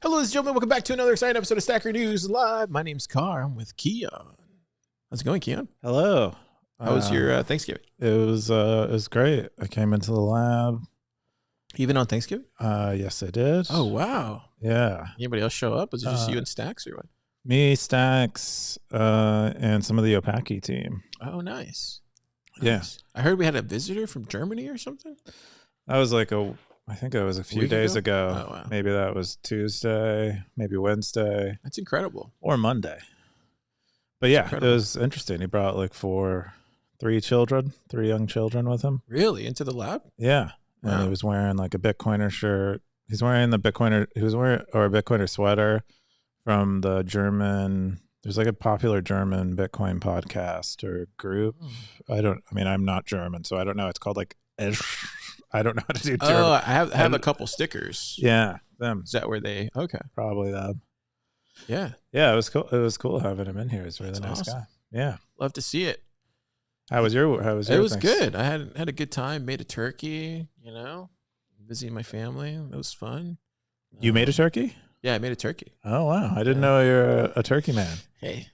Hello, ladies and gentlemen. Welcome back to another exciting episode of Stacker News Live. My name's Car. I'm with Keyan. How's it going, Keyan? Hello. How was your Thanksgiving? It was great. I came into the lab. Even on Thanksgiving? Yes, I did. Oh, wow. Yeah. Anybody else show up? Was it just you and Stacks or what? Me, Stacks, and some of the OFAC team. Oh, nice. Yeah. I heard we had a visitor from Germany or something. That was I think it was a few days ago. Oh, wow. Maybe that was Tuesday, maybe Wednesday. That's incredible. Or Monday. But yeah, it was interesting. He brought like three young children with him. Really? Into the lab? Yeah. Wow. And he was wearing like a Bitcoiner shirt. He's wearing a Bitcoiner sweater from the German. There's like a popular German Bitcoin podcast or group. I'm not German, so I don't know. It's called like I don't know how to do German. Oh, I have a couple stickers. Yeah, them. Is that where they? Okay. Probably them. Yeah. Yeah, it was cool. It was cool having him in here. He's a really nice awesome guy. Yeah. Love to see it. How was your It was good. I had a good time. Made a turkey, visiting my family. It was fun. You made a turkey? Yeah, I made a turkey. Oh, wow. I didn't know you're a turkey man. Hey.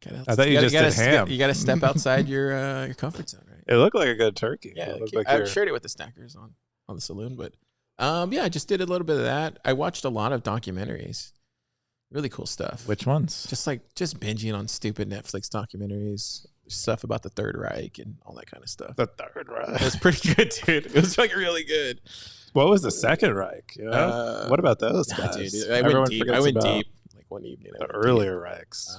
I thought you just did ham. You got to step outside your comfort zone, right? It looked like a good turkey. Yeah, like I shared it with the Snackers on the saloon, but I just did a little bit of that. I watched a lot of documentaries. Really cool stuff. Which ones? Just binging on stupid Netflix documentaries, stuff about the Third Reich and all that kind of stuff. The Third Reich. It was pretty good, dude. It was like really good. What was the Second Reich? What about those guys? Dude, I went deep like one evening. The earlier Reichs.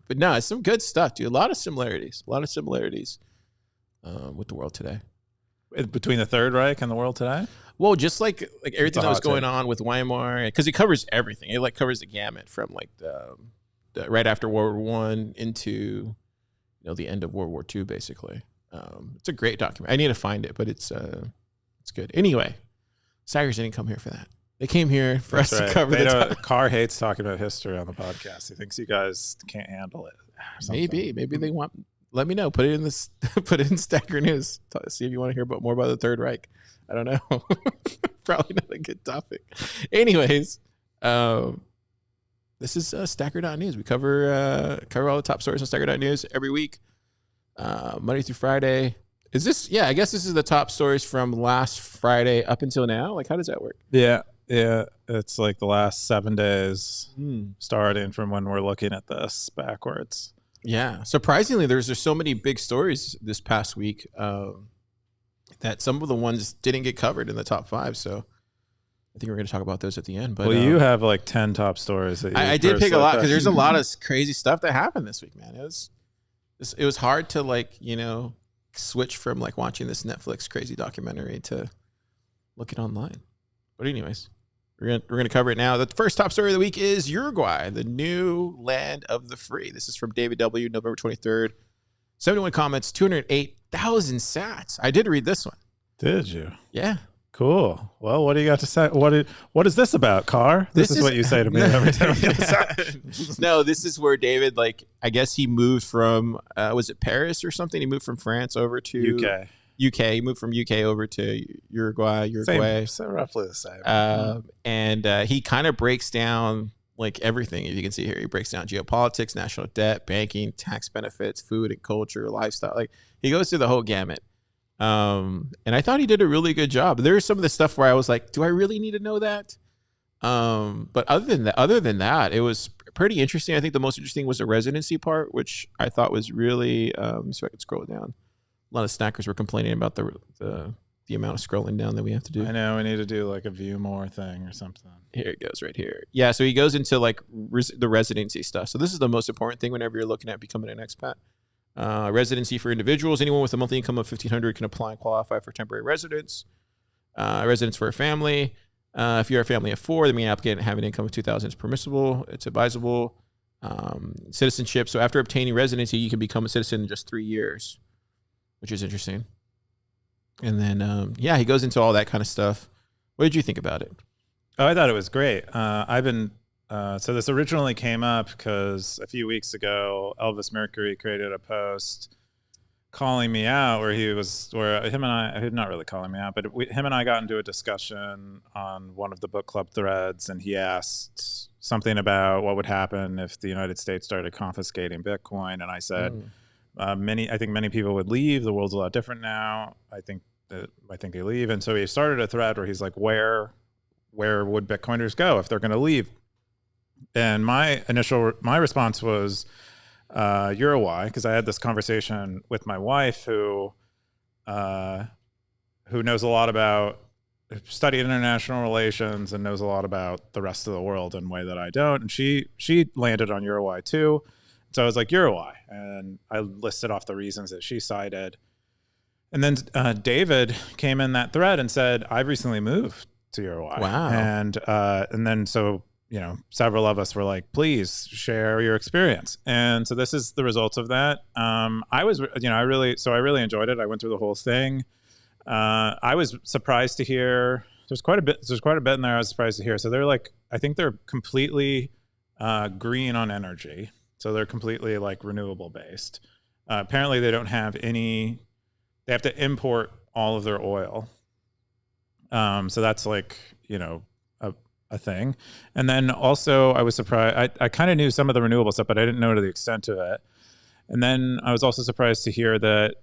But no, it's some good stuff, dude. A lot of similarities with the world today. Between the Third Reich and the world today? Well, just like everything that was going on with Weimar, because it covers everything. It covers the gamut from like the right after World War I into the end of World War II, basically. It's a great document. I need to find it, but it's good. Anyway, Saggers didn't come here for that. They came here for us to cover the Car hates talking about history on the podcast. He thinks you guys can't handle it. Maybe they want. Let me know. Put it in Stacker News. See if you want to hear more about the Third Reich. I don't know. Probably not a good topic. Anyways, this is Stacker.news. We cover all the top stories on Stacker.news every week, Monday through Friday. Is this? Yeah, I guess this is the top stories from last Friday up until now. Like, how does that work? Yeah. It's like the last 7 days, starting from when we're looking at this backwards. Yeah. Surprisingly, there's so many big stories this past week that some of the ones didn't get covered in the top 5. So I think we're going to talk about those at the end. But you have like 10 top stories. That I did pick a lot because there's a lot of crazy stuff that happened this week, man. It was hard to switch from like watching this Netflix crazy documentary to looking online. But anyways, we're gonna cover it now. The first top story of the week is Uruguay, the new land of the free. This is from David W. November 23rd. 71 comments, 208,000 sats. I did read this one. Did you? Yeah. Cool. Well, what do you got to say? What is this about, Car? This is what you say to me every time we get a sat. No, this is where David, I guess he moved from, was it Paris or something? He moved from France over to UK. He moved from UK over to Uruguay. Same, so roughly the same. And he kind of breaks down everything. If you can see here, he breaks down geopolitics, national debt, banking, tax benefits, food and culture, lifestyle. He goes through the whole gamut. And I thought he did a really good job. There's some of the stuff where I was like, do I really need to know that? But other than that, it was pretty interesting. I think the most interesting was the residency part, which I thought was really, let me see if I can scroll down. A lot of snackers were complaining about the amount of scrolling down that we have to do. I know we need to do a view more thing or something. Here it goes right here. Yeah. So he goes into the residency stuff. So this is the most important thing whenever you're looking at becoming an expat. Residency for individuals. Anyone with a monthly income of $1,500 can apply and qualify for temporary residence. Residence for a family. If you're a family of 4, the main applicant having an income of $2,000 is permissible. It's advisable. Citizenship. So after obtaining residency, you can become a citizen in just 3 years, which is interesting. And then, he goes into all that kind of stuff. What did you think about it? Oh, I thought it was great. So this originally came up because a few weeks ago, Elvis Mercury created a post calling me out, where him and I, not really calling me out, but him and I got into a discussion on one of the book club threads, and he asked something about what would happen if the United States started confiscating Bitcoin, and I said, I think many people would leave. The world's a lot different now. I think they leave, and so he started a thread where he's like, where would Bitcoiners go if they're going to leave? And my response was Uruguay, because I had this conversation with my wife who knows a lot about, studied international relations and knows a lot about the rest of the world in a way that I don't. And she landed on Uruguay too. So I was like, Uruguay. And I listed off the reasons that she cited. And then David came in that thread and said, I've recently moved to Uruguay. Wow. And then so, several of us were like, please share your experience. And so this is the results of that. I really enjoyed it. I went through the whole thing. I was surprised to hear there's quite a bit in there. I was surprised to hear. So they're like, I think they're completely green on energy. So they're completely like renewable based. Apparently they don't have they have to import all of their oil. So that's like, a thing. And then also I was surprised. I kind of knew some of the renewable stuff, but I didn't know to the extent of it. And then I was also surprised to hear that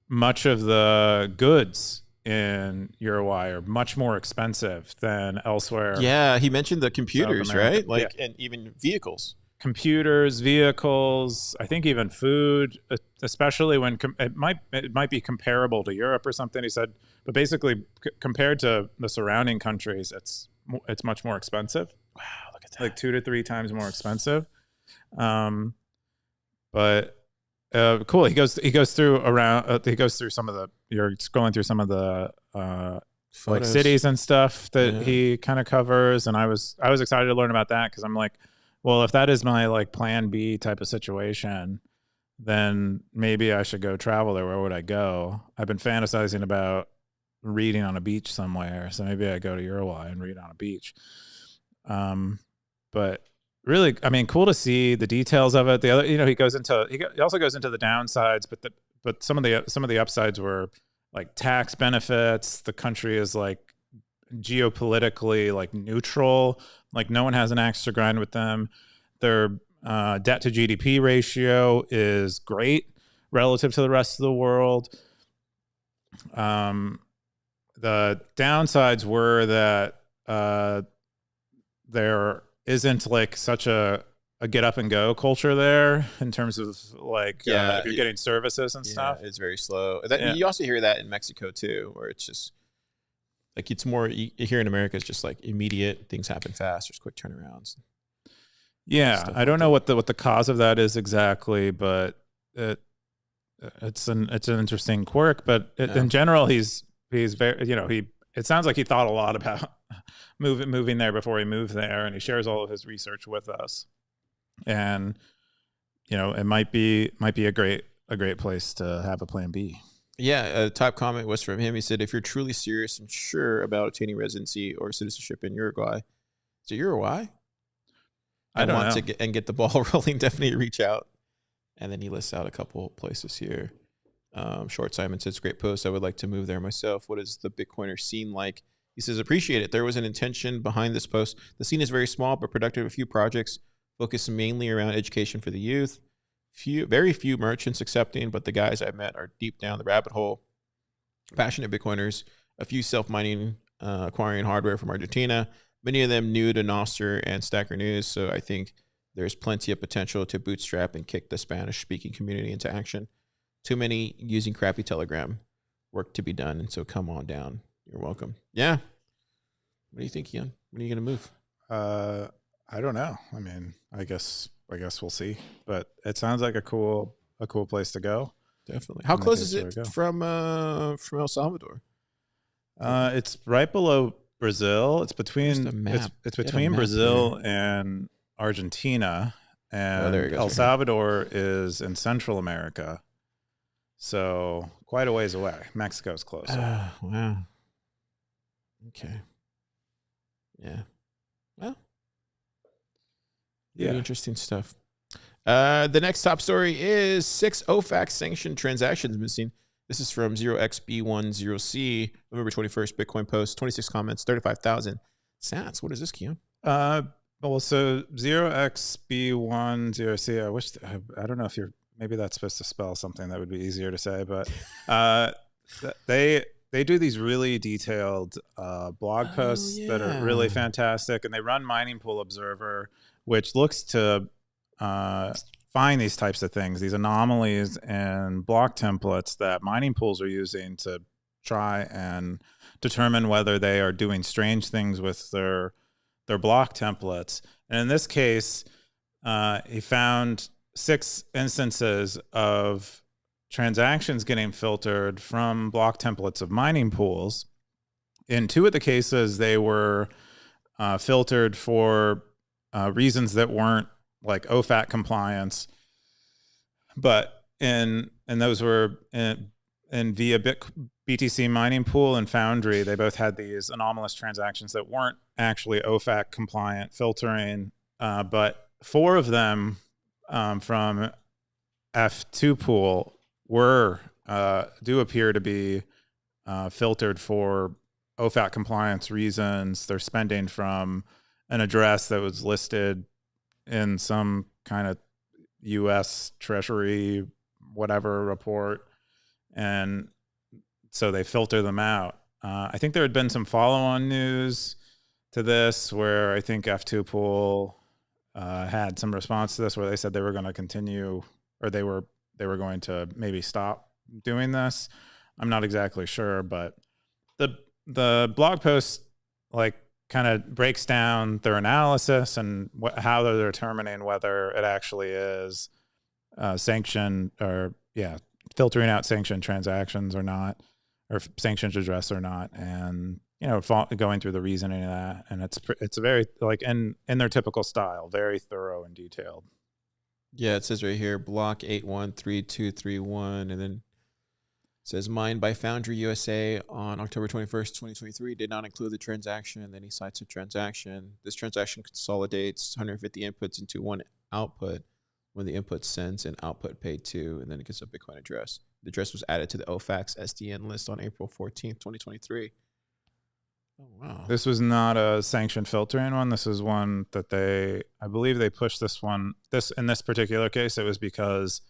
much of the goods in Uruguay are much more expensive than elsewhere. Yeah, he mentioned the computers, right? Like, and even vehicles. Computers, vehicles, I think even food, especially when it might be comparable to Europe or something, he said, but basically compared to the surrounding countries, it's much more expensive. Wow, look at that. Like 2 to 3 times more expensive. But cool. He goes through some of the, you're scrolling through some of the like cities and stuff that he kind of covers. And I was excited to learn about that, because I'm like, well, if that is my like plan B type of situation, then maybe I should go travel there. Where would I go? I've been fantasizing about reading on a beach somewhere, so maybe I go to Uruguay and read on a beach. But really, I mean, cool to see the details of it. The other, he also goes into the downsides, but some of the upsides were like tax benefits. The country is like geopolitically like neutral. Like no one has an axe to grind with them. Their debt to GDP ratio is great relative to the rest of the world. The downsides were that there isn't like such a get up and go culture there in terms of like if you're getting services and stuff. It's very slow. You also hear that in Mexico too, where it's just like it's more here in America. It's just like immediate things happen fast. There's quick turnarounds. Yeah, I don't know what the cause of that is exactly, but it's an interesting quirk. But in general, he's very, it sounds like he thought a lot about moving there before he moved there, and he shares all of his research with us. And it might be a great place to have a plan B. Yeah, a top comment was from him. He said, if you're truly serious and sure about obtaining residency or citizenship in Uruguay, is it Uruguay? I don't know. To get the ball rolling, definitely reach out. And then he lists out a couple places here. Short Simon says, great post. I would like to move there myself. What is the Bitcoiner scene like? He says, appreciate it. There was an intention behind this post. The scene is very small but productive. A few projects focused mainly around education for the youth. Very few merchants accepting, but the guys I've met are deep down the rabbit hole. Passionate Bitcoiners. A few self-mining, acquiring hardware from Argentina. Many of them new to Ouster and Stacker News. So I think there's plenty of potential to bootstrap and kick the Spanish-speaking community into action. Too many using crappy Telegram. Work to be done, and so come on down. You're welcome. Yeah. What do you think, Keyan? When are you going to move? I don't know. I mean, I guess we'll see. But it sounds like a cool place to go. Definitely. How close is it from El Salvador? It's right below Brazil. It's between it's between Brazil and Argentina, and El Salvador is in Central America. So quite a ways away. Mexico's closer. Wow. Okay. Yeah. Well. Yeah. Interesting stuff. The next top story is 6 OFAC-sanctioned transactions missing. This is from 0xB10C, November 21st, Bitcoin post, 26 comments, 35,000 sats. What is this, Keyan? Well, so 0xB10C, I don't know if maybe that's supposed to spell something that would be easier to say, but they do these really detailed blog posts that are really fantastic, and they run Mining Pool Observer, which looks to find these types of things, these anomalies and block templates that mining pools are using to try and determine whether they are doing strange things with their block templates. And in this case, he found 6 instances of transactions getting filtered from block templates of mining pools. In 2 of the cases, they were filtered for reasons that weren't like OFAC compliance, but and those were in via BTC Mining Pool and Foundry. They both had these anomalous transactions that weren't actually OFAC compliant filtering, but 4 of them from F2 pool do appear to be filtered for OFAC compliance reasons. They're spending from an address that was listed in some kind of U.S. Treasury whatever report, and so they filter them out. I think there had been some follow-on news to this where I think F2 Pool had some response to this where they said they were going to continue, or they were going to maybe stop doing this. I'm not exactly sure, but the blog post like kind of breaks down their analysis and how they're determining whether it actually is sanctioned or filtering out sanctioned transactions or not, or sanctioned address or not, and going through the reasoning of that. And it's very like in their typical style, very thorough and detailed. Yeah, it says right here, block 813231, and then it says mined by Foundry USA on October 21st, 2023, did not include the transaction. And then he cites a transaction. This transaction consolidates 150 inputs into one output when the input sends and output paid to, and then it gets a Bitcoin address. The address was added to the OFAC's SDN list on April 14th, 2023. Oh, wow. This was not a sanctioned filtering one. This is one that I believe they pushed this one. In this particular case, it was because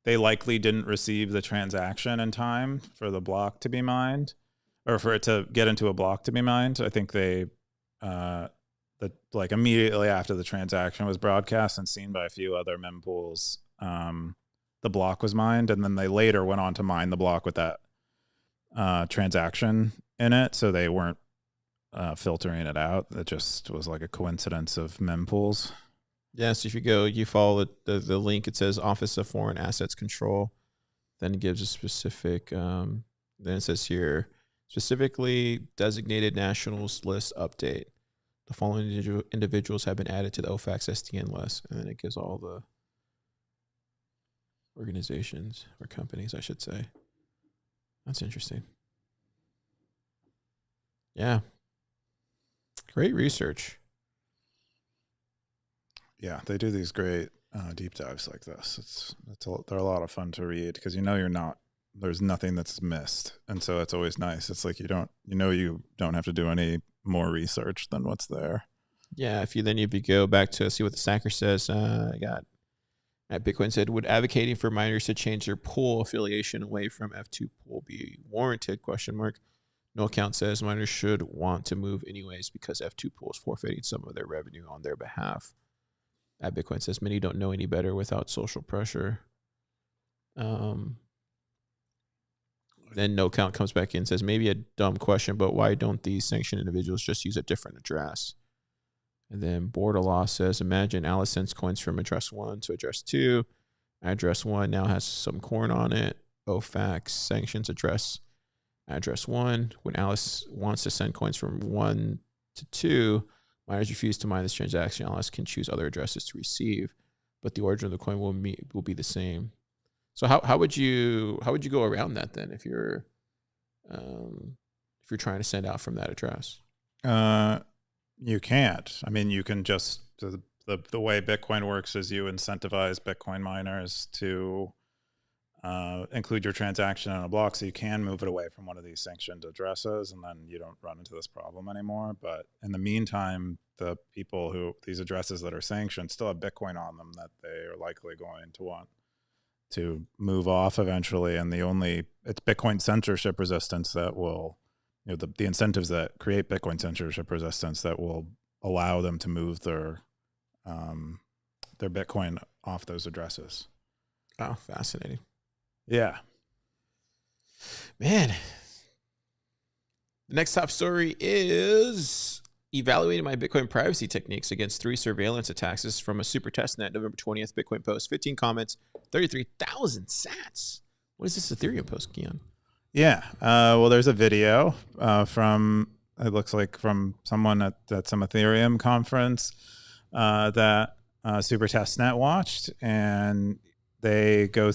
they likely didn't receive the transaction in time for the block to be mined, or for it to get into a block to be mined. I think they, immediately after the transaction was broadcast and seen by a few other mempools, the block was mined, and then they later went on to mine the block with that transaction in it. So they weren't filtering it out. It just was like a coincidence of mempools. Yeah, so if you follow the link, it says Office of Foreign Assets Control. Then it gives a specific, then it says here, specifically designated nationals list update. The following individuals have been added to the OFAC's SDN list. And then it gives all the organizations or companies, I should say. That's interesting. Yeah. Great research. Yeah, they do these great deep dives like this. They're a lot of fun to read because there's nothing that's missed, and so it's always nice. It's like you don't have to do any more research than what's there. Yeah, if you go back to see what the Sacker says, I got at Bitcoin said, would advocating for miners to change their pool affiliation away from F2 pool be warranted? ? No account says miners should want to move anyways because F2 pool is forfeiting some of their revenue on their behalf. At Bitcoin says many don't know any better without social pressure. Then no count comes back in and says maybe a dumb question, but why don't these sanctioned individuals just use a different address? And then Border Law says imagine Alice sends coins from address 1 to address 2. Address 1 now has some corn on it. OFAC sanctions address 1. When Alice wants to send coins from 1 to 2, miners refuse to mine this transaction. Alice can choose other addresses to receive, but the origin of the coin will be the same. So how would you go around that then if you're trying to send out from that address? You can't. I mean, you can just, the the way Bitcoin works is you incentivize Bitcoin miners to include your transaction on a block, so you can move it away from one of these sanctioned addresses, and then you don't run into this problem anymore. But in the meantime, the people these addresses that are sanctioned still have Bitcoin on them that they are likely going to want to move off eventually. And it's Bitcoin censorship resistance that will, the incentives that create Bitcoin censorship resistance that will allow them to move their Bitcoin off those addresses. Oh, fascinating. Yeah. Man. The next top story is evaluating my Bitcoin privacy techniques against 3 surveillance attacks. This is from a super testnet, November 20th, Bitcoin post, 15 comments, 33,000 sats. What is this Ethereum post, Keyan? Yeah. Well, there's a video it looks like from someone at some Ethereum conference that super testnet watched, and they go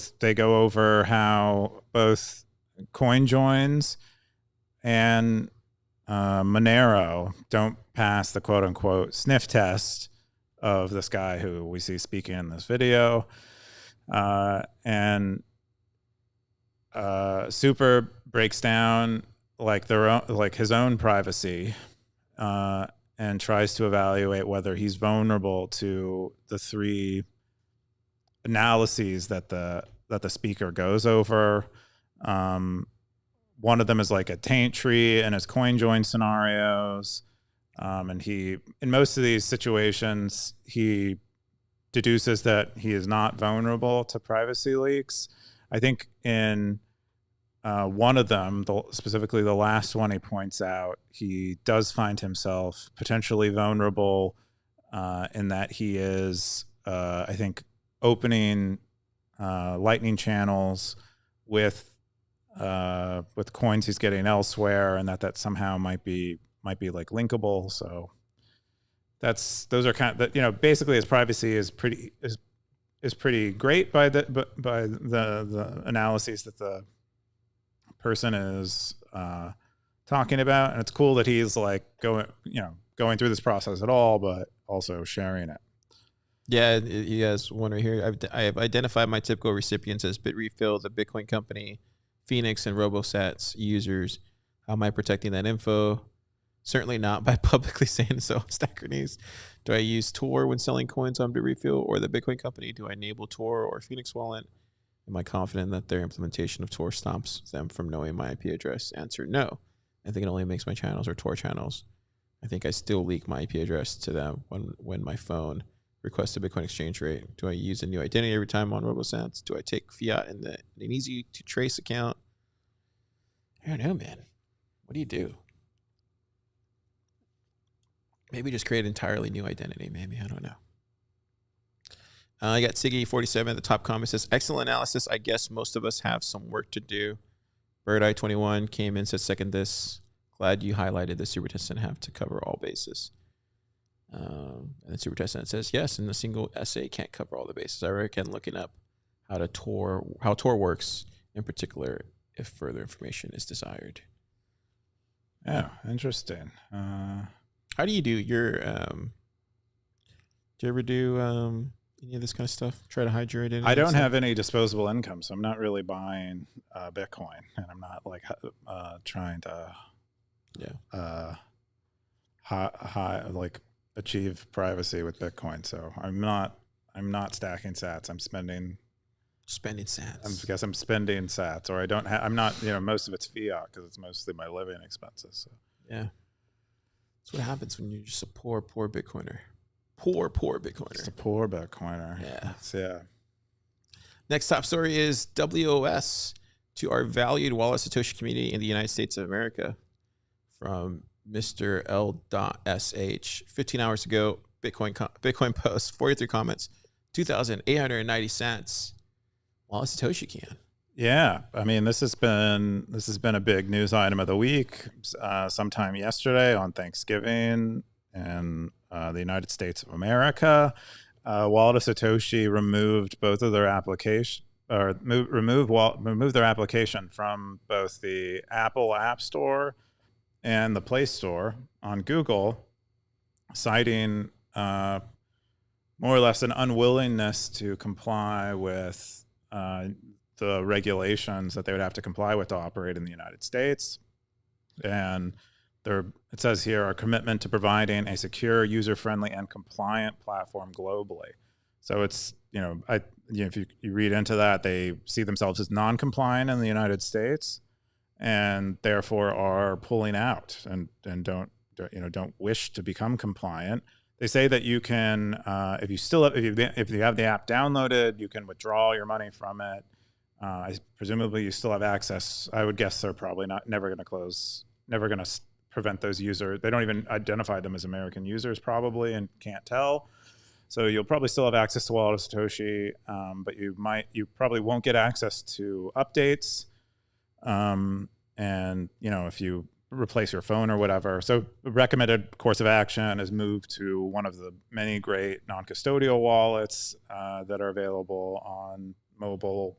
over how both CoinJoins and Monero don't pass the quote unquote sniff test of this guy who we see speaking in this video. And Super breaks down his own privacy and tries to evaluate whether he's vulnerable to the 3 analyses that the speaker goes over. One of them is like a taint tree in his CoinJoin scenarios. And in most of these situations, he deduces that he is not vulnerable to privacy leaks. I think in one of them, specifically the last one, he points out he does find himself potentially vulnerable in that he is, I think, opening Lightning channels with coins he's getting elsewhere, and that somehow might be like linkable. So those are kind of, basically his privacy is pretty great by the analyses that the person is talking about, and it's cool that he's like going through this process at all, but also sharing it. Yeah, he has one right here. I have identified my typical recipients as BitRefill, the Bitcoin company, Phoenix, and RoboSats users. How am I protecting that info? Certainly not by publicly saying so. Stacker News. Do I use Tor when selling coins on BitRefill or the Bitcoin company? Do I enable Tor or Phoenix Wallet? Am I confident that their implementation of Tor stops them from knowing my IP address? Answer, no. I think it only makes my channels or Tor channels. I think I still leak my IP address to them when my phone requests a Bitcoin exchange rate. Do I use a new identity every time on RoboSats? Do I take fiat in an easy to trace account? I don't know, man. What do you do? Maybe just create an entirely new identity. Maybe, I don't know. I got Siggy47 at the top comment, says, excellent analysis. I guess most of us have some work to do. Birdeye21 came in, said, second this. Glad you highlighted the super test and have to cover all bases. And the super test says, yes, and a single essay can't cover all the bases. I recommend looking up how Tor works in particular if further information is desired. Yeah, interesting. How do you do your do you ever do any of this kind of stuff? Try to hide your identity? I don't have any disposable income, so I'm not really buying Bitcoin, and I'm not like trying to like achieve privacy with Bitcoin. So I'm not stacking sats. I'm spending sats. I guess I'm spending sats, or I don't have. I'm not. Most of it's fiat because it's mostly my living expenses. So. Yeah, that's what happens when you're just a poor Bitcoiner. Poor Bitcoiner. Just a poor Bitcoiner. Yeah. Next top story is WOS to our valued Wallet of Satoshi community in the United States of America from Mr. L.SH. 15 hours ago, Bitcoin post, 43 comments, 2,890 cents. Wallet of Satoshi can. Yeah, I mean, this has been a big news item of the week. Sometime yesterday on Thanksgiving in the United States of America, Wallet of Satoshi removed both of their application, or removed their application from both the Apple App Store and the Play Store on Google, citing more or less an unwillingness to comply with the regulations that they would have to comply with to operate in the United States. And it says here, our commitment to providing a secure, user-friendly, and compliant platform globally. So it's, if you read into that, they see themselves as non-compliant in the United States, and therefore are pulling out and don't wish to become compliant. They say that you can, if you have the app downloaded, you can withdraw your money from it. Presumably, you still have access. I would guess they're probably never going to prevent those users. They don't even identify them as American users, probably, and can't tell. So you'll probably still have access to Wallet of Satoshi, but you probably won't get access to updates. And if you replace your phone or whatever. So the recommended course of action is move to one of the many great non-custodial wallets that are available on mobile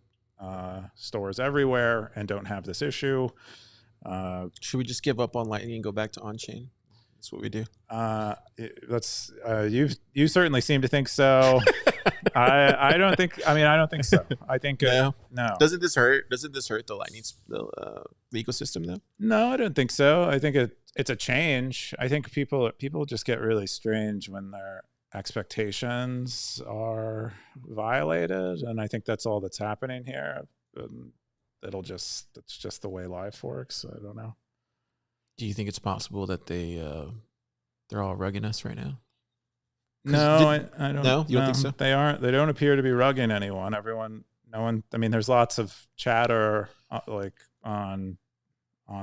stores everywhere and don't have this issue. Should we just give up on Lightning and go back to on-chain? That's what we do. You certainly seem to think so. I don't think so. I think no. Doesn't this hurt the Lightning the ecosystem though? No, I don't think so. I think it's a change. I think people just get really strange when their expectations are violated, and I think that's all that's happening here. It's just the way life works. I don't know. Do you think it's possible that they're all rugging us right now? No, I don't. No, you don't think so? They aren't. They don't appear to be rugging anyone. No one. I mean, there's lots of chatter like on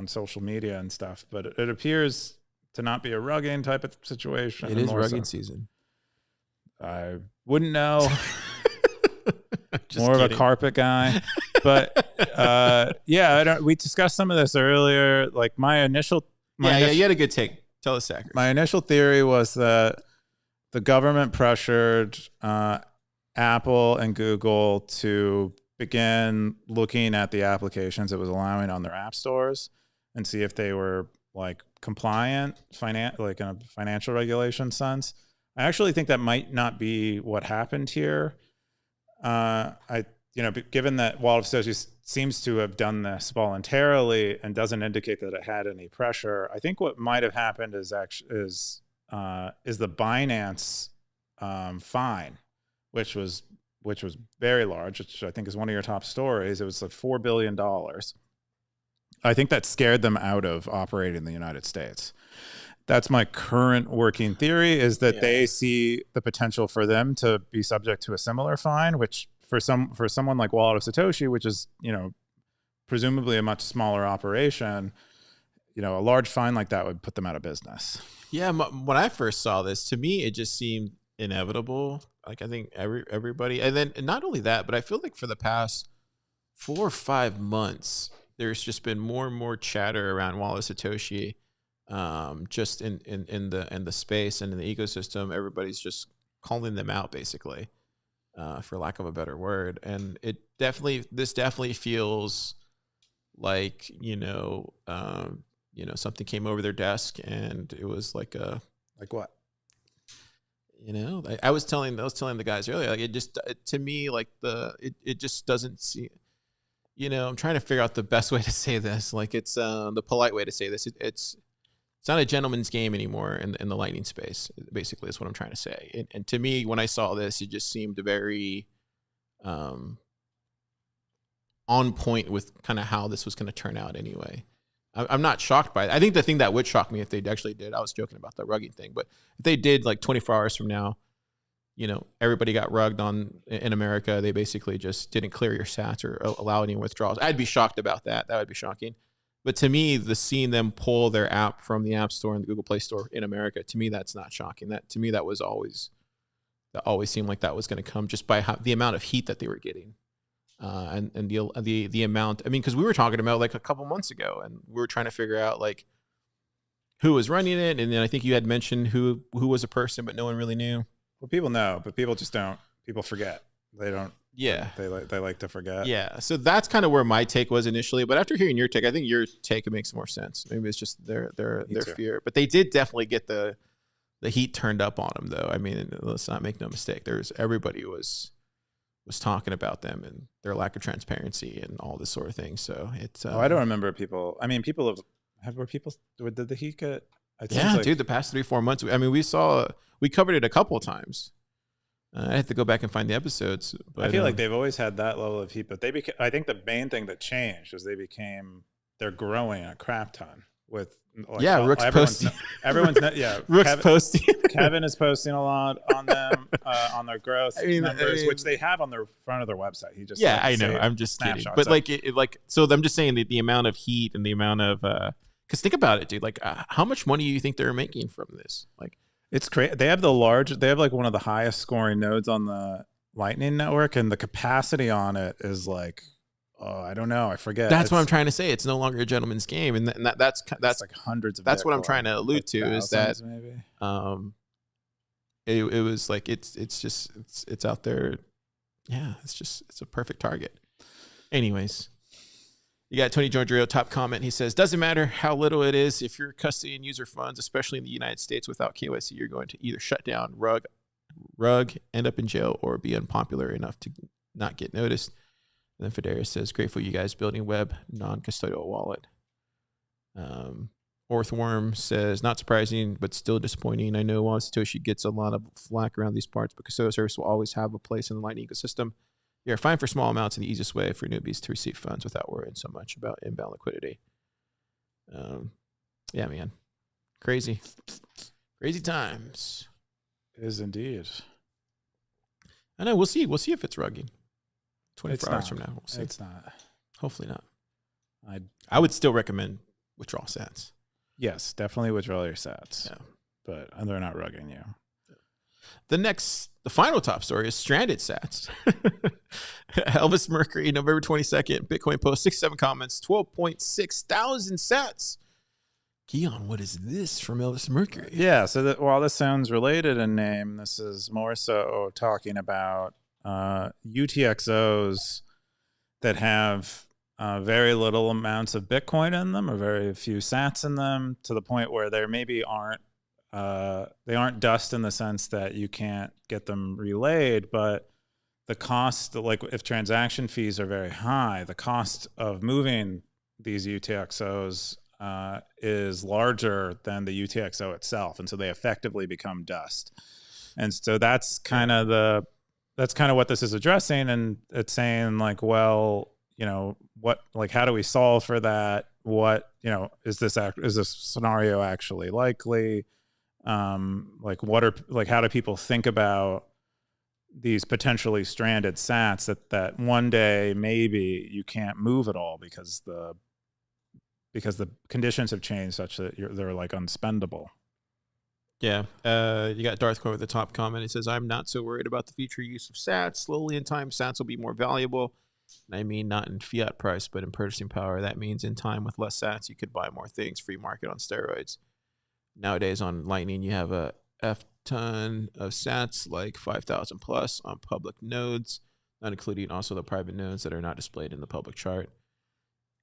social media and stuff, but it appears to not be a rugging type of situation. It is rugging season. I wouldn't know. More kidding. of a carpet guy, but we discussed some of this earlier. Like you had a good take. Tell us, Zachary. My initial theory was that the government pressured Apple and Google to begin looking at the applications it was allowing on their app stores and see if they were like compliant, like in a financial regulation sense. I actually think that might not be what happened here. Given that Wallet of Satoshi seems to have done this voluntarily and doesn't indicate that it had any pressure, I think what might have happened is the Binance fine, which was very large, which I think is one of your top stories. It was like $4 billion. I think that scared them out of operating in the United States. That's my current working theory, is that they see the potential for them to be subject to a similar fine, which for someone like Wallet of Satoshi, which is, presumably a much smaller operation, a large fine like that would put them out of business. Yeah, when I first saw this, to me, it just seemed inevitable. Like, I think everybody, and not only that, but I feel like for the past 4 or 5 months, there's just been more and more chatter around Wallet of Satoshi. Just in the space and in the ecosystem, everybody's just calling them out, basically, for lack of a better word. And this definitely feels like something came over their desk, and it was like what? I was telling the guys earlier, like, to me, like it just doesn't seem. I'm trying to figure out the best way to say this. Like, it's the polite way to say this. It's not a gentleman's game anymore in the Lightning space. Basically, is what I'm trying to say. And to me, when I saw this, it just seemed very on point with kind of how this was going to turn out anyway. I'm not shocked by it. I think the thing that would shock me if they actually did, I was joking about the rugging thing, but if they did, like 24 hours from now, everybody got rugged in America. They basically just didn't clear your sats or allow any withdrawals. I'd be shocked about that. That would be shocking. But to me, seeing them pull their app from the App Store and the Google Play Store in America, to me, that's not shocking. That always seemed like that was going to come just by the amount of heat that they were getting, and the amount. I mean, because we were talking about like a couple months ago, and we were trying to figure out like who was running it, and then I think you had mentioned who was a person, but no one really knew. Well, people know, but people just don't. People forget. They don't. Yeah, they like to forget. Yeah, so that's kind of where my take was initially. But after hearing your take, I think your take makes more sense. Maybe it's just their fear. But they did definitely get the the heat turned up on them, though. I mean, let's not make no mistake. Everybody was talking about them and their lack of transparency and all this sort of thing. So it's. I don't remember people. I mean, people did the heat get? Yeah, dude. The past 3-4 months. I mean, we covered it a couple of times. I have to go back and find the episodes. But, I feel like they've always had that level of heat, but I think the main thing that changed was they're growing a crap ton with. Like, Rook's posting. Rook's posting. Kevin is posting a lot on them, on their growth numbers, which they have on their front of their website. He just I know. I'm just kidding. But so I'm just saying the amount of heat and the amount of because think about it, dude. Like, how much money do you think they're making from this? Like, it's crazy. They have like one of the highest scoring nodes on the Lightning Network, and the capacity on it is like. Oh, I don't know. I forget. That's what I'm trying to say. It's no longer a gentleman's game, and that's like hundreds of. That's what I'm trying to allude to is that maybe. It was like it's out there. Yeah, it's a perfect target. Anyways, you got Tony Giorgio top comment. He says, "Doesn't matter how little it is. If you're custodying user funds, especially in the United States, without KYC, you're going to either shut down, rug, end up in jail, or be unpopular enough to not get noticed." And then Federa says, grateful you guys building web non-custodial wallet. Orthworm says, not surprising, but still disappointing. I know Wallet of Satoshi gets a lot of flack around these parts, but custodial service will always have a place in the Lightning ecosystem. You're fine for small amounts and the easiest way for newbies to receive funds without worrying so much about inbound liquidity. Yeah, man. Crazy. Crazy times. It is indeed. I know. We'll see. We'll see if it's rugging. 24 hours from now, we'll see. It's not. Hopefully not. I would still recommend withdrawal sats. Yes, definitely withdraw your sats. Yeah. But they're not rugging you. The final top story is stranded sats. Elvis Mercury, November 22nd, Bitcoin post, 67 comments, 12.6 thousand sats. Keyan, what is this from Elvis Mercury? Yeah, so while this sounds related in name, this is more so talking about UTXOs that have very little amounts of Bitcoin in them or very few sats in them, to the point where they maybe aren't dust in the sense that you can't get them relayed, but the cost, like if transaction fees are very high, the cost of moving these UTXOs is larger than the UTXO itself, and so they effectively become dust. And so that's kind of what this is addressing, and it's saying like, well, how do we solve for that? What, is this scenario actually likely? How do people think about these potentially stranded sats that one day maybe you can't move at all because the conditions have changed such that they're like unspendable. Yeah. You got Darth Core with the top comment. It says, I'm not so worried about the future use of sats. Slowly in time, sats will be more valuable. And I mean, not in fiat price, but in purchasing power. That means in time with less sats, you could buy more things. Free market on steroids. Nowadays on Lightning, you have a F ton of sats, like 5,000 plus on public nodes, not including also the private nodes that are not displayed in the public chart.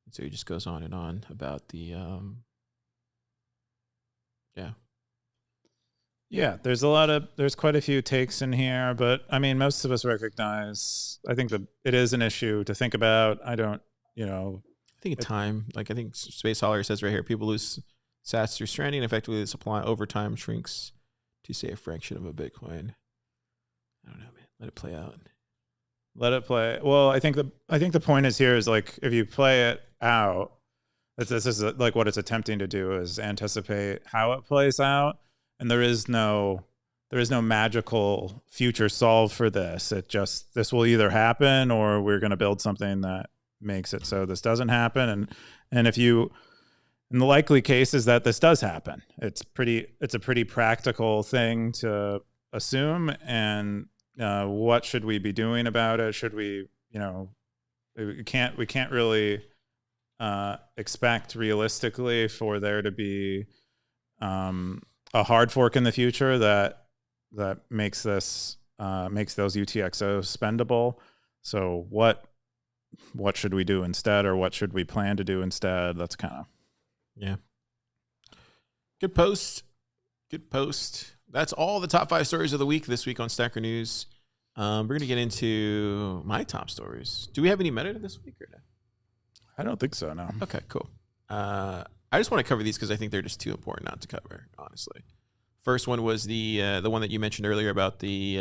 And so he just goes on and on about the, Yeah, there's quite a few takes in here, but I mean, most of us recognize, I think that it is an issue to think about. I think time, like I think Space Holler says right here, people lose sats through stranding. Effectively, the supply over time shrinks to say a fraction of a Bitcoin. I don't know, man. Let it play out. Let it play. Well, I think the point is here is like, if you play it out, this is like what it's attempting to do is anticipate how it plays out. And there is no magical future solve for this. This will either happen, or we're going to build something that makes it so this doesn't happen. And if you, in the likely case is that this does happen. It's a pretty practical thing to assume. And what should we be doing about it? Should we, we can't really expect realistically for there to be a hard fork in the future that makes those UTXOs spendable. So what should we do instead, or what should we plan to do instead? That's kind of good post. that's all the top 5 stories of the week this week on Stacker News. We're going to get into my top stories. Do we have any meta this week or no? I don't think so, no. Okay, cool. I just want to cover these because I think they're just too important not to cover, honestly. First one was the one that you mentioned earlier about the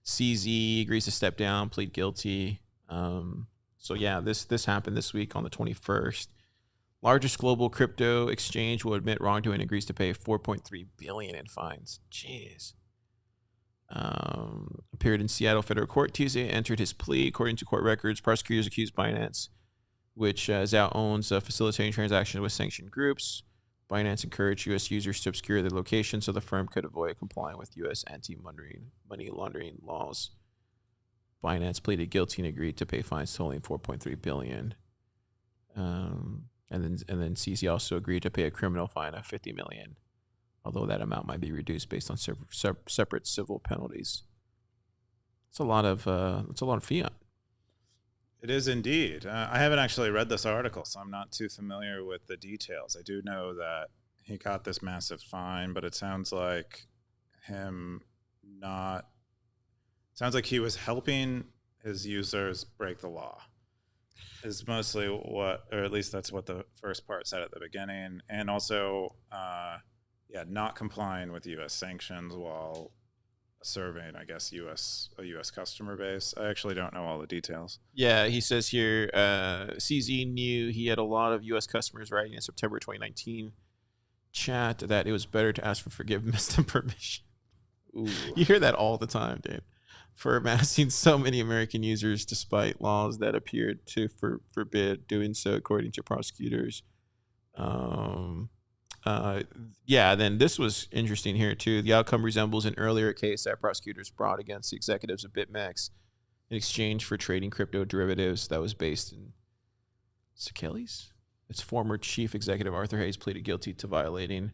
CZ agrees to step down, plead guilty. So yeah, this happened this week on the 21st. Largest global crypto exchange will admit wrongdoing, agrees to pay $4.3 billion in fines. Jeez. Appeared in Seattle federal court Tuesday, entered his plea. According to court records, prosecutors accused Binance, which Zhao owns, of facilitating transactions with sanctioned groups. Binance encouraged U.S. users to obscure their location so the firm could avoid complying with U.S. anti-money laundering laws. Binance pleaded guilty and agreed to pay fines totaling $4.3 billion. And then CZ also agreed to pay a criminal fine of $50 million, although that amount might be reduced based on separate civil penalties. It's a lot of fiat. It is indeed. I haven't actually read this article, so I'm not too familiar with the details. I do know that he got this massive fine, but it sounds like sounds like he was helping his users break the law. Is mostly what, or at least that's what the first part said at the beginning, and also, not complying with U.S. sanctions while serving, I guess, a U.S. customer base. I actually don't know all the details. Yeah, he says here, CZ knew he had a lot of U.S. customers writing in September 2019 chat that it was better to ask for forgiveness than permission. Ooh. You hear that all the time, dude. For amassing so many American users despite laws that appeared to forbid doing so, according to prosecutors. Then this was interesting here, too. The outcome resembles an earlier case that prosecutors brought against the executives of BitMEX in exchange for trading crypto derivatives that was based in Seychelles. Its former chief executive, Arthur Hayes, pleaded guilty to violating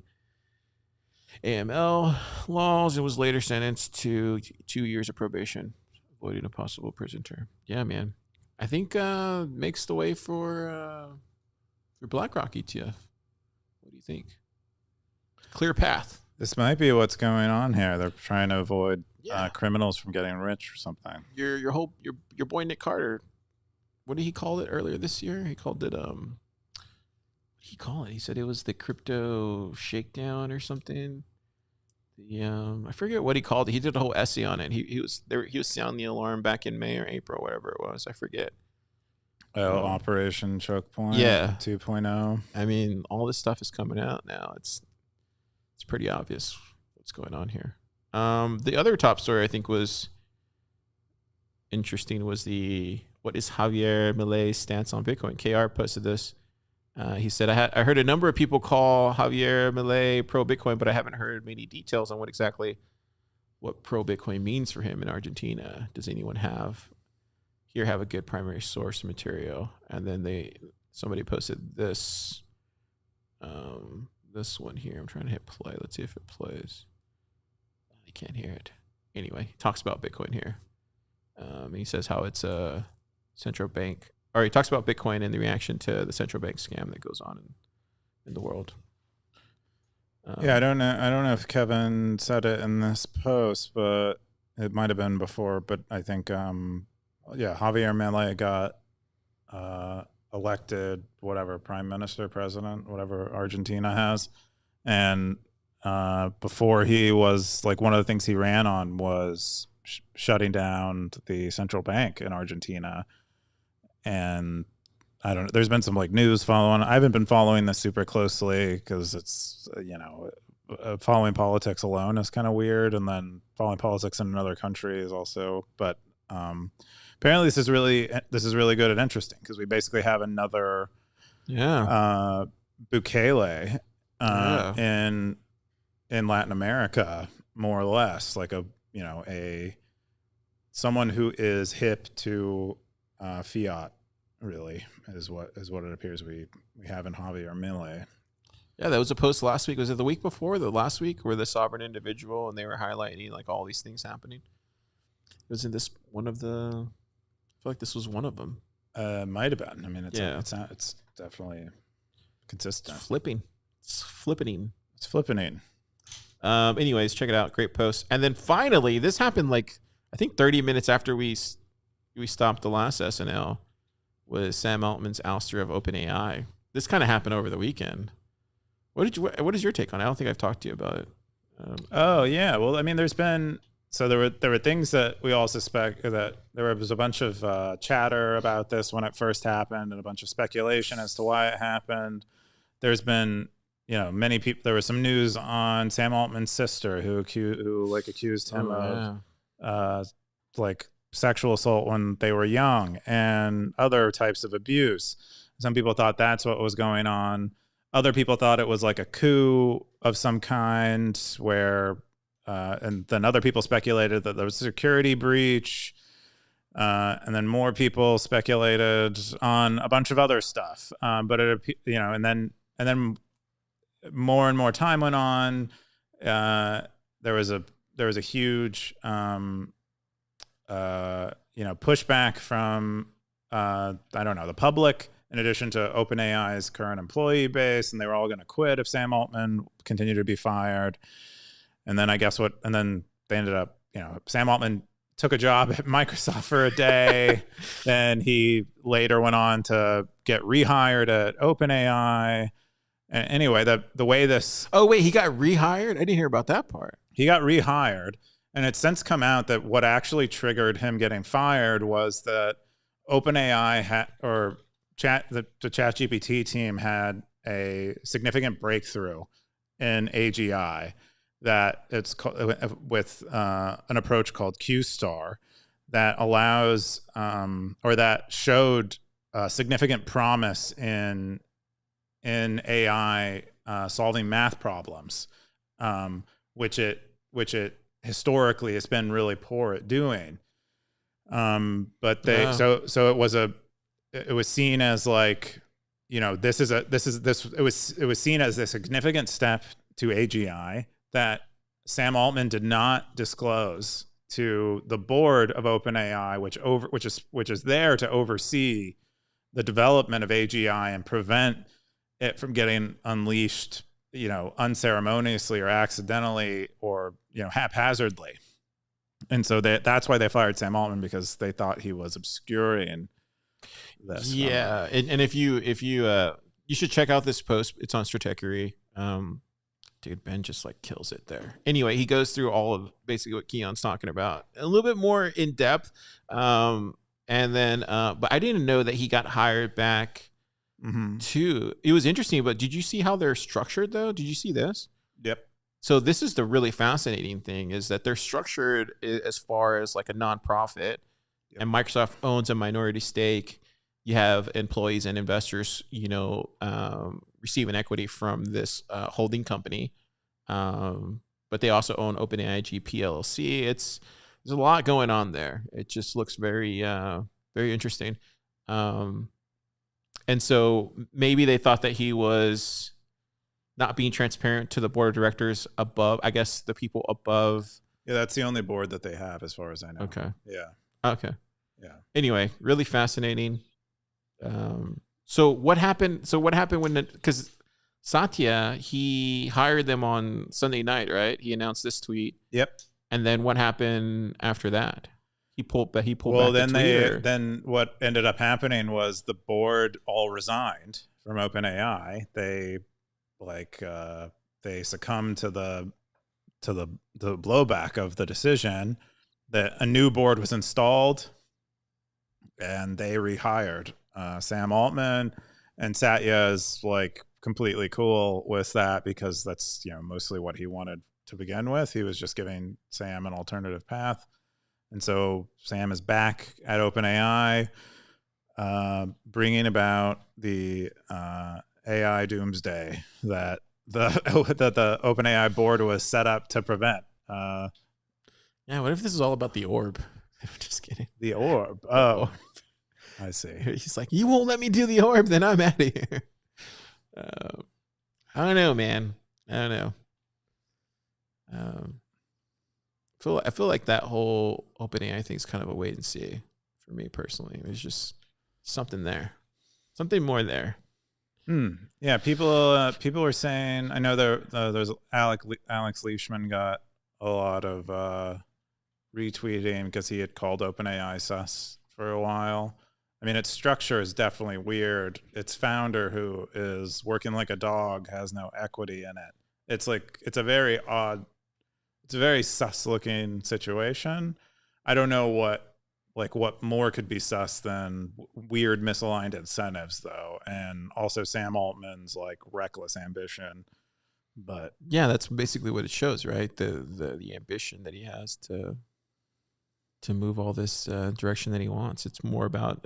AML laws and was later sentenced to 2 years of probation, avoiding a possible prison term. Yeah, man. I think makes the way for BlackRock ETF. What do you think? Clear path. This might be what's going on here. They're trying to avoid criminals from getting rich or something. Your boy Nick Carter. What did he call it earlier this year? He called it He said it was the crypto shakedown or something. I forget what he called it. He did a whole essay on it. He was sounding the alarm back in May or April, whatever it was. I forget. Operation Choke Point. 2.0. I mean, all this stuff is coming out now. It's pretty obvious what's going on here. The other top story I think was interesting was what is Javier Milei's stance on Bitcoin. KR posted this. He said, I heard a number of people call Javier Milei pro-Bitcoin, but I haven't heard many details on what pro-Bitcoin means for him in Argentina. Does anyone have a good primary source material? And then somebody posted this one here. I'm trying to hit play. Let's see if it plays. I can't hear it. Anyway, he talks about Bitcoin here. He says how it's a central bank. Or he talks about Bitcoin and the reaction to the central bank scam that goes on in the world. I don't know if Kevin said it in this post, but it might have been before. But I think, Javier Milei got elected, prime minister, president, whatever Argentina has. And before he was, one of the things he ran on was shutting down the central bank in Argentina. And I don't know, there's been some news following. I haven't been following this super closely because it's, following politics alone is kind of weird. And then following politics in another country is also, but apparently this is really good and interesting because we basically have another Bukele in Latin America, more or less, someone who is hip to fiat, really, is what it appears we have in Javier Milei. Yeah, that was a post last week. Was it the week before? The last week, where the sovereign individual, and they were highlighting all these things happening. Wasn't this one of the? I feel like this was one of them. Might have been. I mean, it's definitely consistent. It's flippening. It's flippening. Anyways, check it out. Great post. And then finally, this happened like I think 30 minutes after we stopped the last SNL. Was Sam Altman's ouster of OpenAI. This kind of happened over the weekend. What is your take on it? I don't think I've talked to you about it. Oh yeah, well I mean, there were things that we all suspect that there was a bunch of chatter about this when it first happened, and a bunch of speculation as to why it happened. There's been many people. There was some news on Sam Altman's sister who accused him of like sexual assault when they were young and other types of abuse. Some people thought that's what was going on. Other people thought it was like a coup of some kind where, and then other people speculated that there was a security breach. And then more people speculated on a bunch of other stuff. But and then more and more time went on. There was a huge, pushback from the public, in addition to OpenAI's current employee base, and they were all going to quit if Sam Altman continued to be fired. And then then they ended up, Sam Altman took a job at Microsoft for a day. Then he later went on to get rehired at OpenAI. And anyway, the way this... Oh, wait, he got rehired? I didn't hear about that part. He got rehired. And it's since come out that what actually triggered him getting fired was that OpenAI the ChatGPT team had a significant breakthrough in AGI that it's with an approach called Q-Star that allows or that showed significant promise in AI solving math problems, which it historically has been really poor at doing. But it was seen as like, it was seen as a significant step to AGI that Sam Altman did not disclose to the board of OpenAI, which is there to oversee the development of AGI and prevent it from getting unleashed, unceremoniously or accidentally or haphazardly. And so that's why they fired Sam Altman, because they thought he was obscuring this. Yeah, and if you should check out this post. It's on Stratechery. Dude, Ben just like kills it there. Anyway, he goes through all of basically what Keyan's talking about a little bit more in depth. And then, but I didn't know that he got hired back too. It was interesting, but did you see how they're structured though? Did you see this? Yep. So this is the really fascinating thing, is that they're structured as far as like a nonprofit, and Microsoft owns a minority stake. You have employees and investors, receiving equity from this holding company, but they also own OpenAI PLC. There's a lot going on there. It just looks very, very interesting. And so maybe they thought that he was not being transparent to the board of directors above, I guess the people above. Yeah, that's the only board that they have, as far as I know. Okay. Yeah. Okay. Yeah. Anyway, really fascinating. So what happened when because Satya, he hired them on Sunday night, right? He announced this tweet. Yep. And then what happened after that? He pulled back then what ended up happening was the board all resigned from OpenAI. They succumbed to the blowback of the decision. That a new board was installed, and they rehired Sam Altman, and Satya is like completely cool with that, because that's mostly what he wanted to begin with. He was just giving Sam an alternative path. And so Sam is back at OpenAI, bringing about the AI doomsday that the OpenAI board was set up to prevent. Yeah, what if this is all about the orb? I'm just kidding. The orb. Oh, I see. He's like, you won't let me do the orb, then I'm out of here. I don't know, man. I don't know. I feel like that whole OpenAI thing is kind of a wait and see for me personally. There's just something there, something more there. Yeah, people were saying. I know there's Alex Leishman got a lot of retweeting because he had called OpenAI sus for a while. I mean, its structure is definitely weird. Its founder, who is working like a dog, has no equity in it. It's a very odd, it's a very sus looking situation. I don't know what more could be sus than weird misaligned incentives, though, and also Sam Altman's like reckless ambition. But yeah, that's basically what it shows, right? The ambition that he has to move all this direction that he wants. It's more about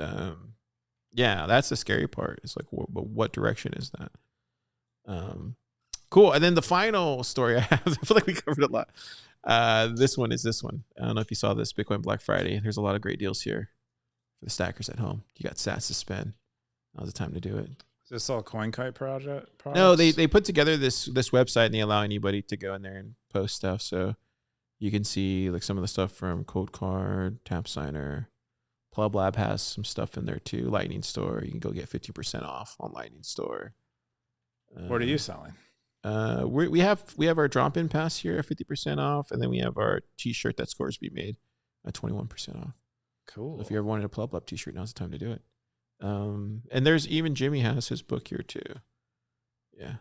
that's the scary part. It's like what direction is that? Cool. And then the final story I have, I feel like we covered a lot. This one. I don't know if you saw this, Bitcoin Black Friday. There's a lot of great deals here for the stackers at home. You got sats to spend. Now's the time to do it. Is this all CoinKite project? No, they put together this website, and they allow anybody to go in there and post stuff. So you can see like some of the stuff from Code Card, Tap Signer. Plub Lab has some stuff in there too. Lightning Store. You can go get 50% off on Lightning Store. What are you selling? We have our drop in pass here at 50% off, and then we have our t-shirt that scores be made at 21% off. Cool. So if you ever wanted a Plub Lab t-shirt, now's the time to do it. And there's even Jimmy has his book here too. Yeah,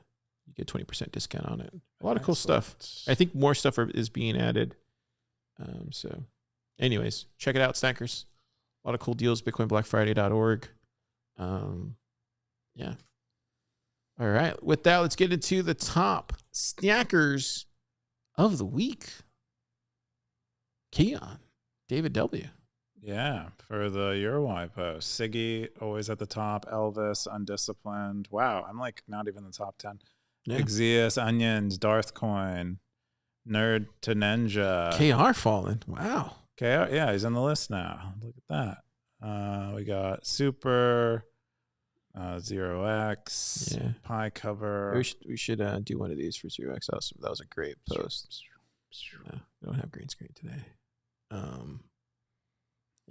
you get 20% discount on it. A lot of cool stuff. I think more stuff is being added. So anyways, check it out, stackers. A lot of cool deals. BitcoinBlackFriday.org. Yeah. All right. With that, let's get into the top stackers of the week. Keyan, David W. Yeah, for the Uruguay post. Siggy, always at the top. Elvis, Undisciplined. Wow, I'm like not even in the top 10. Yeah. Exius, Onions, Darthcoin, Nerd to Ninja. KR falling. Wow. KR, yeah, he's on the list now. Look at that. We got Super, 0x, yeah. Pie Cover. We should do one of these for 0x. That was a great post. We don't have green screen today.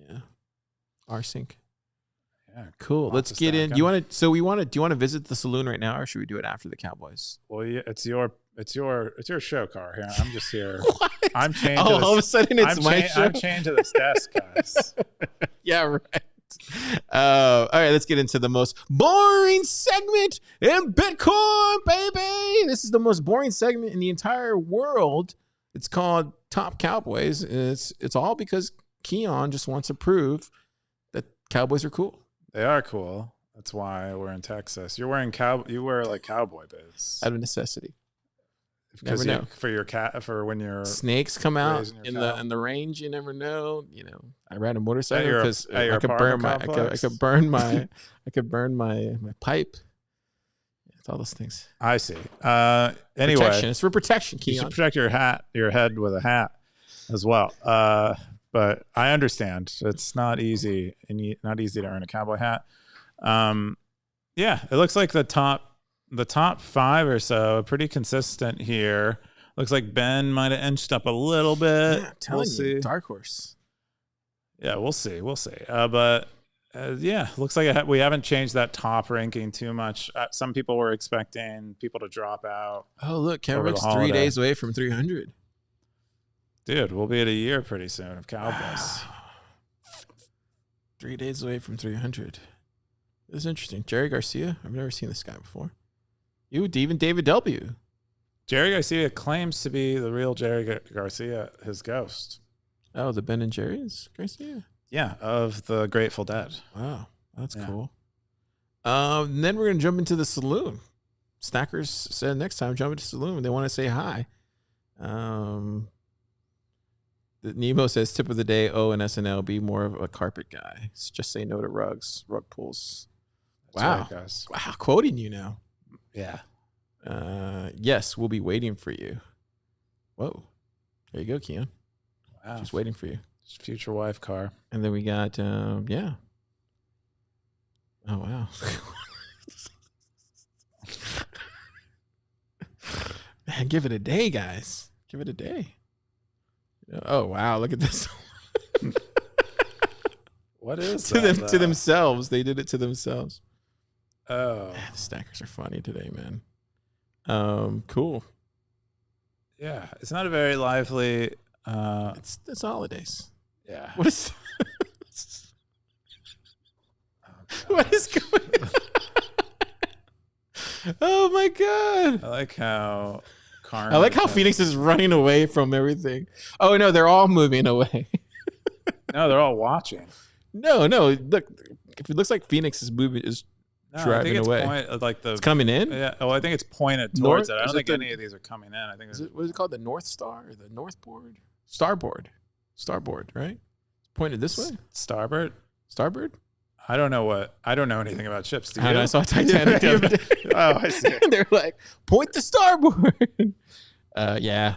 Yeah. rsync. Yeah. Cool. Let's get in. Do you want to visit the saloon right now, or should we do it after the Cowboys? Well, yeah, it's your show, Car. Here, I'm just here. What? I'm chained. All of a sudden it's my show. I'm chained to this desk, guys. Yeah, right. All right, let's get into the most boring segment in Bitcoin, baby. This is the most boring segment in the entire world. It's called Top Cowboys. It's all because Keyan just wants to prove that Cowboys are cool. They are cool. That's why we're in Texas. You wear like cowboy boots out of necessity. Because for your cat, for when your snakes come out in the range, you never know. You know, I ride a motorcycle because I could burn my pipe. It's all those things. I see. Anyway, protection. It's for protection. Keyan. You should protect your head with a hat as well. But I understand it's not easy to earn a cowboy hat. Yeah, it looks like the top 5 or so are pretty consistent here. Looks like Ben might have inched up a little bit. Yeah, we'll see. Dark horse. Yeah, we'll see. But looks like we haven't changed that top ranking too much. Some people were expecting people to drop out. Oh, look, Cowboys 3 days away from 300. Dude, we'll be at a year pretty soon of Cowboys. Wow. 3 days away from 300. This is interesting. Jerry Garcia. I've never seen this guy before. Even David W. Jerry Garcia claims to be the real Jerry Garcia, his ghost. Oh, the Ben and Jerry's Garcia? Yeah, of the Grateful Dead. Wow, that's cool. And then we're going to jump into the saloon. Stackers said next time, jump into the saloon. They want to say hi. Nemo says, tip of the day, and SNL, be more of a carpet guy. Just say no to rugs, rug pulls. Wow. Right, guys. Wow, quoting you now. Yeah. Yes, we'll be waiting for you. Whoa. There you go, Keyan. Wow. She's waiting for you. Future wife, Car. And then we got, yeah. Oh, wow. Man, give it a day, guys. Give it a day. Oh, wow. Look at this. What is to themselves. They did it to themselves. Oh, The stackers are funny today, man. Cool. yeah. It's not a very lively. It's holidays. Yeah. What is what is going on? Oh my god. I like how I like how Phoenix is running away from everything. Oh no, they're all moving away. No, they're all watching. No. Look, if it looks like Phoenix is moving, is No, I driving think it's away. it's coming in. Yeah. Oh, I think it's pointed towards North? it. I Is don't it think the- any of these are coming in. I think What is it called? The North Star or the North Board? Starboard, right? It's pointed this way. Starboard. Starboard. I don't know anything about ships. Do you? I know, I saw Titanic the other day. Oh, I see. They're like, point to starboard. Yeah.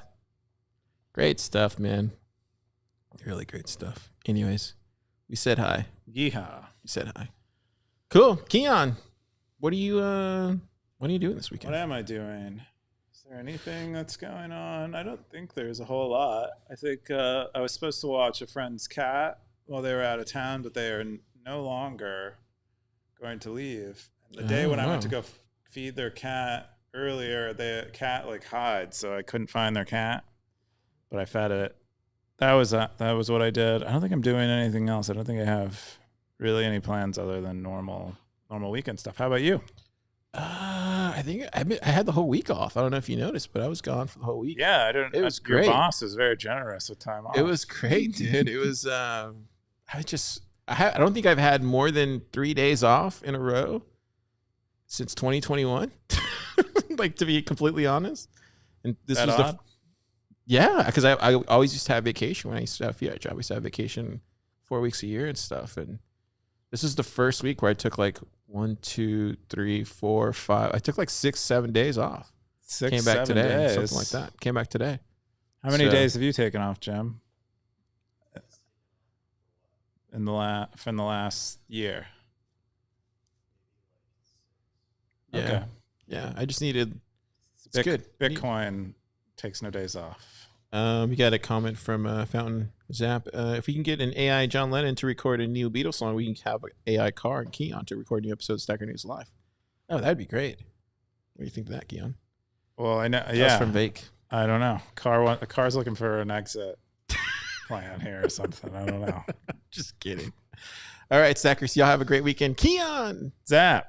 Great stuff, man. Really great stuff. Anyways, we said hi. Yeehaw. We said hi. Cool. Keyan, what are you doing this weekend? What am I doing? Is there anything that's going on? I don't think there's a whole lot. I think I was supposed to watch a friend's cat while they were out of town, but they are no longer going to leave. And the day when I went to go feed their cat earlier, the cat hides, so I couldn't find their cat, but I fed it. That was what I did. I don't think I'm doing anything else. I don't think I have really any plans other than normal weekend stuff. How about you? I think I had the whole week off. I don't know if you noticed, but I was gone for the whole week. Yeah, I don't. It was Your great. boss is very generous with time off. It was great, dude. It was. I don't think I've had more than 3 days off in a row since 2021. Like, to be completely honest, and this That was odd? yeah, because I always used to have vacation when I used to have Fiat job. I used to have vacation 4 weeks a year and stuff, and this is the first week where I took 1, 2, 3, 4, 5. I took 6, 7 days off. 6, Came back 7 today, days. something like that. Came back today. How many So- days have you taken off, Jim? From the last year. Yeah, Okay. yeah. I just needed. It's good. Bitcoin takes no days off. We got a comment from Fountain Zap. If we can get an AI John Lennon to record a new Beatles song, we can have an AI Car and Keyan to record new episodes of Stacker News Live. Oh, that'd be great. What do you think of that, Keyan? Well, I know. That's Yeah, from Vake. I don't know. Car's looking for an exit plan here or something. I don't know. Just kidding. All right, Stackers, y'all have a great weekend. Keyan! Zap.